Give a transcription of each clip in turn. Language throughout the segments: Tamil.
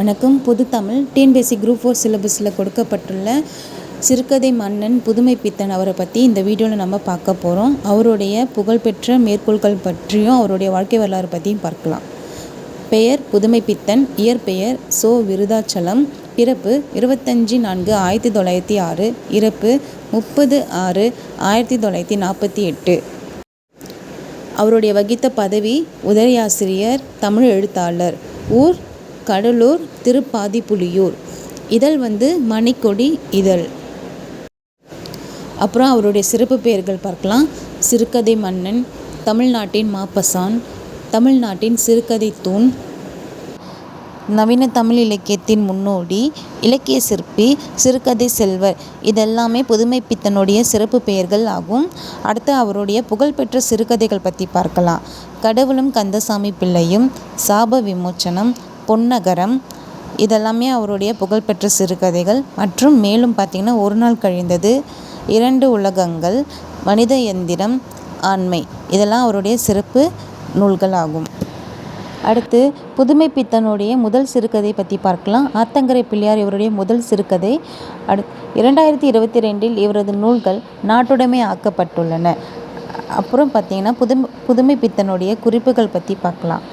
வணக்கம். பொதுத்தமிழ் டிஎன்பிஎஸ்சி குரூப் 4 சிலபஸில் கொடுக்கப்பட்டுள்ள சிறுகதை மன்னன் புதுமைப்பித்தன் அவரை பற்றி இந்த வீடியோவில் நம்ம பார்க்க போகிறோம். அவருடைய புகழ்பெற்ற மேற்கோள்கள் பற்றியும் அவருடைய வாழ்க்கை வரலாறு பற்றியும் பார்க்கலாம். பெயர் புதுமைப்பித்தன். இயற்பெயர் சோ. விருதாச்சலம். பிறப்பு 25/4/1906. இறப்பு 30/6/1948. அவருடைய வகித்த பதவி உதவியாசிரியர், தமிழ் எழுத்தாளர். ஊர் கடலூர், திருப்பாதிப்புலியூர். இதழ் மணிக்கொடி இதழ். அப்புறம் அவருடைய சிறப்பு பெயர்கள் பார்க்கலாம். சிறுகதை மன்னன், தமிழ்நாட்டின் மாப்பசான், தமிழ்நாட்டின் சிறுகதை தூண், நவீன தமிழ் இலக்கியத்தின் முன்னோடி, இலக்கிய சிற்பி, சிறுகதை செல்வர். இதெல்லாமே புதுமைப்பித்தனுடைய சிறப்பு பெயர்கள் ஆகும். அடுத்து அவருடைய புகழ்பெற்ற சிறுகதைகள் பற்றி பார்க்கலாம். கடவுளும் கந்தசாமி பிள்ளையும், சாப விமோச்சனம், பொன்னகரம். இதெல்லாமே அவருடைய புகழ்பெற்ற சிறுகதைகள். மற்றும் மேலும் பார்த்திங்கன்னா ஒரு நாள் கழிந்தது, 2 உலகங்கள், மனித எந்திரம், ஆண்மை. இதெல்லாம் அவருடைய சிறப்பு நூல்கள் ஆகும். அடுத்து புதுமைப்பித்தனுடைய முதல் சிறுகதை பற்றி பார்க்கலாம். ஆத்தங்கரை பிள்ளையார் இவருடைய முதல் சிறுகதை. 2022 இவரது நூல்கள் நாட்டுடைமை ஆக்கப்பட்டுள்ளன. அப்புறம் பார்த்திங்கன்னா புதுமைப்பித்தனுடைய குறிப்புகள் பற்றி பார்க்கலாம்.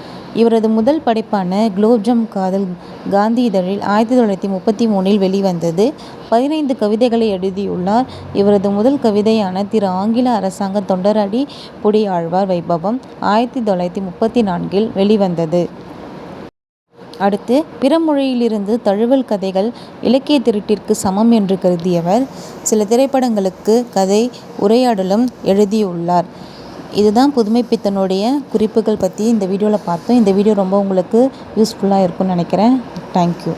இவரது முதல் படைப்பான குலோப்ஜாம் காதல் காந்தி இதழில் 1933 வெளிவந்தது. 15 கவிதைகளை எழுதியுள்ளார். இவரது முதல் கவிதையான திரு ஆங்கில அரசாங்க தொண்டரடி பொடி ஆழ்வார் வைபவம் 1934 வெளிவந்தது. அடுத்து பிறமொழியிலிருந்து தழுவல் கதைகள் இலக்கிய திருட்டிற்கு சமம் என்று கருதியவர். சில திரைப்படங்களுக்கு கதை உரையாடலும் எழுதியுள்ளார். இதுதான் புதுமைப்பித்தனுடைய குறிப்புகள் பற்றி இந்த வீடியோவில் பார்த்தோம். இந்த வீடியோ ரொம்ப உங்களுக்கு யூஸ்ஃபுல்லாக இருக்கும்னு நினைக்கிறேன். தேங்க்யூ.